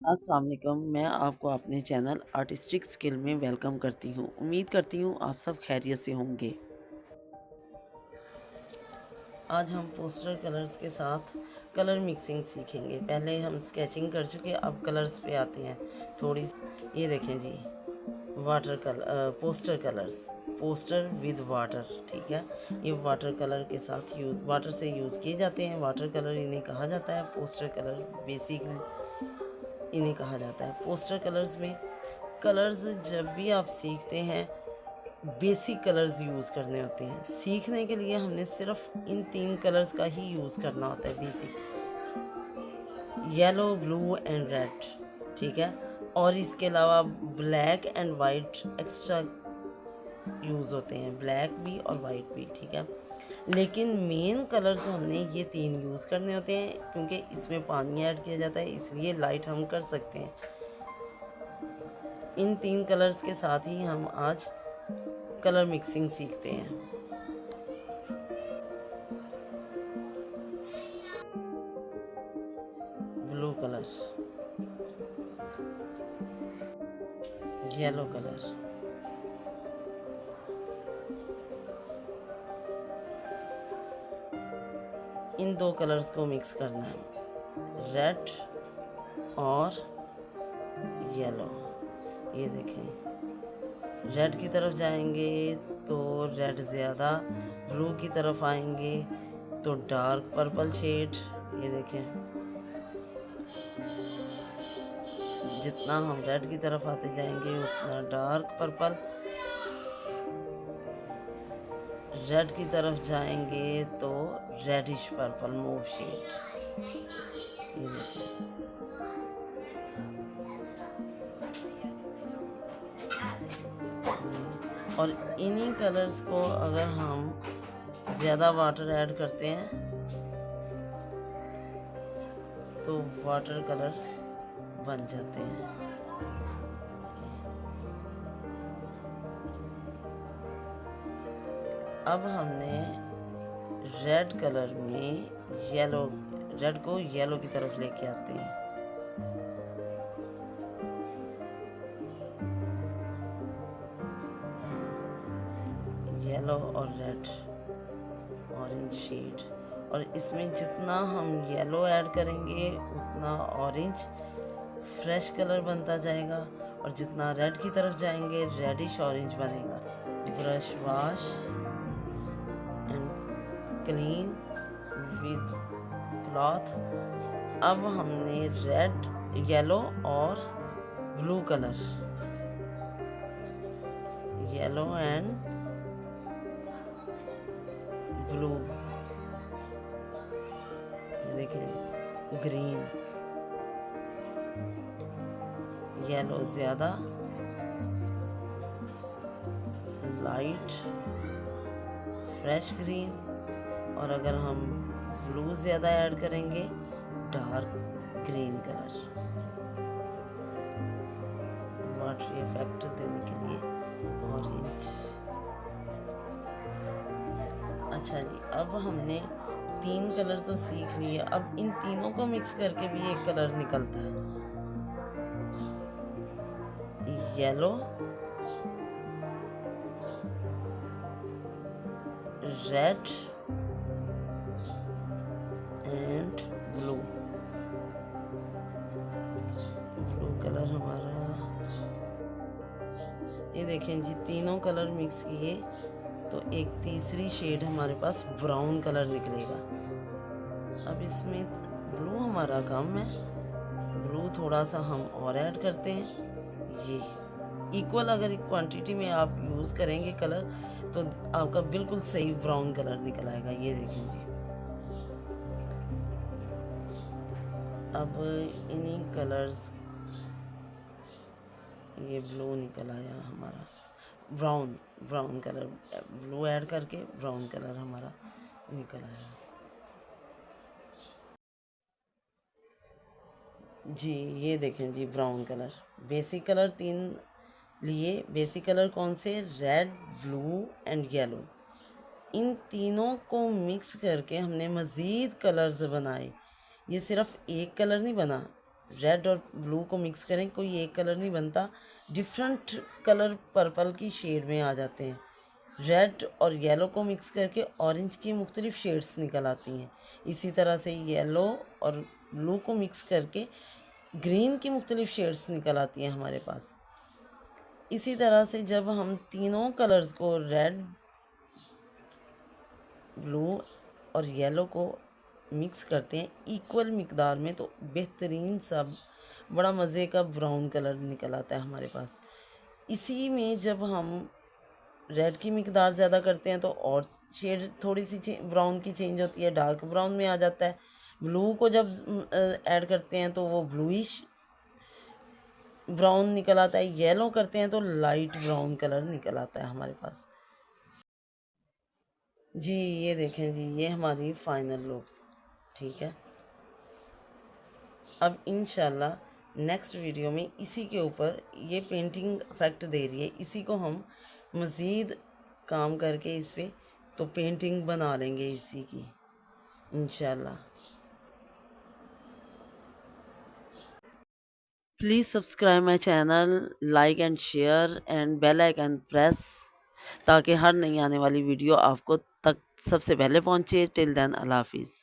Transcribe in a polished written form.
अस्सलाम वालेकुम। मैं आपको अपने चैनल आर्टिस्टिक स्किल में वेलकम करती हूँ। उम्मीद करती हूँ आप सब खैरियत से होंगे। आज हम पोस्टर कलर्स के साथ कलर मिक्सिंग सीखेंगे। पहले हम स्केचिंग कर चुके, अब कलर्स पे आते हैं थोड़ी ये देखें जी, water colour poster colours, poster with water. ठीक है, ये वाटर कलर के साथ वाटर से यूज़ किए जाते हैं। वाटर कलर इन्हें कहा जाता है। पोस्टर कलर बेसिकली इन्हें कहा जाता है। पोस्टर कलर्स में कलर्स जब भी आप सीखते हैं बेसिक कलर्स यूज़ करने होते हैं। सीखने के लिए हमने सिर्फ इन 3 कलर्स का ही यूज़ करना होता है, basic yellow, blue and red. ठीक है, और इसके अलावा black and white extra use होते हैं, ब्लैक भी और वाइट भी। ठीक है, लेकिन मेन कलर्स हमने ये 3 यूज़ करने होते हैं, क्योंकि इसमें पानी ऐड किया जाता है, इसलिए लाइट हम कर सकते हैं। इन 3 कलर्स के साथ ही हम आज कलर मिक्सिंग सीखते हैं। ब्लू कलर, येलो कलर, इन 2 कलर्स को मिक्स करना है, रेड और येलो। ये देखें, रेड की तरफ जाएंगे तो रेड ज़्यादा, ब्लू की तरफ आएंगे तो डार्क पर्पल शेड। ये देखें, जितना हम रेड की तरफ आते जाएंगे उतना डार्क पर्पल, रेड की तरफ जाएंगे तो रेडिश पर्पल मूव शेड। ये देखें, और इन्हीं कलर्स को अगर हम ज़्यादा वाटर ऐड करते हैं तो वाटर कलर बन जाते हैं। अब हमने रेड कलर में रेड को येलो की तरफ लेके आते हैं। येलो और रेड, ऑरेंज शेड, और इसमें जितना हम येलो ऐड करेंगे उतना ऑरेंज फ्रेश कलर बनता जाएगा, और जितना रेड की तरफ जाएंगे रेडिश ऑरेंज बनेगा। Brush wash and clean with cloth. अब हमने रेड, येलो और blue colour, yellow and blue, देखिए ग्रीन, येलो ज़्यादा, लाइट फ्रेश ग्रीन, और अगर हम ब्लू ज़्यादा ऐड करेंगे dark green colour, watery effect देने के लिए ऑरेंज। अच्छा जी, अब हमने 3 कलर तो सीख लिए। अब इन तीनों को मिक्स करके भी एक कलर निकलता है, yellow, red and blue. Blue colour हमारा, ये देखें जी, तीनों कलर मिक्स किए तो एक तीसरी शेड हमारे पास ब्राउन कलर निकलेगा। अब इसमें ब्लू हमारा कम है, ब्लू थोड़ा सा हम और ऐड करते हैं। ये इक्वल अगर क्वांटिटी में आप यूज़ करेंगे कलर तो आपका बिल्कुल सही ब्राउन कलर निकल आएगा। ये देखें जी, अब इन्हीं कलर्स, ये ब्लू निकल आया हमारा, ब्राउन कलर, ब्लू ऐड करके ब्राउन कलर हमारा निकल आया जी। ये देखें जी, ब्राउन कलर। बेसिक कलर 3 लिए। बेसिक कलर कौन से? Red, blue and yellow. इन तीनों को मिक्स करके हमने मज़ीद कलर्स बनाए। ये सिर्फ एक कलर नहीं बना, रेड और ब्लू को मिक्स करें, कोई एक कलर नहीं बनता, डिफरेंट कलर पर्पल की शेड में आ जाते हैं। रेड और येलो को मिक्स करके ऑरेंज की मुख्तलिफ शेड्स निकल आती हैं। इसी तरह से येलो और ब्लू को मिक्स करके ग्रीन की मुख्तलिफ शेड्स निकल आती हैं हमारे पास। इसी तरह से जब हम तीनों कलर्स को, रेड, ब्लू और येलो को मिक्स करते हैं इक्वल मिकदार में, तो बेहतरीन सा बड़ा मज़े का ब्राउन कलर निकल आता है हमारे पास। इसी में जब हम रेड की मिकदार ज़्यादा करते हैं तो और शेड थोड़ी सी ब्राउन की चेंज होती है, डार्क ब्राउन में आ जाता है। ब्लू को जब ऐड करते हैं तो वो ब्लूइश ब्राउन निकल आता है। येलो करते हैं तो लाइट ब्राउन कलर निकल आता है हमारे पास। जी ये देखें जी, ये हमारी फाइनल लुक। ठीक है, अब इंशाल्लाह नेक्स्ट वीडियो में इसी के ऊपर ये पेंटिंग इफेक्ट दे रही है, इसी को हम मज़ीद काम करके इस पे तो पेंटिंग बना लेंगे इसी की इंशाल्लाह। Please subscribe my channel, like and share and bell icon press, ताकि हर नई आने वाली वीडियो आपको तक सबसे पहले पहुँचे। टिल देन अल्लाह हाफिज़।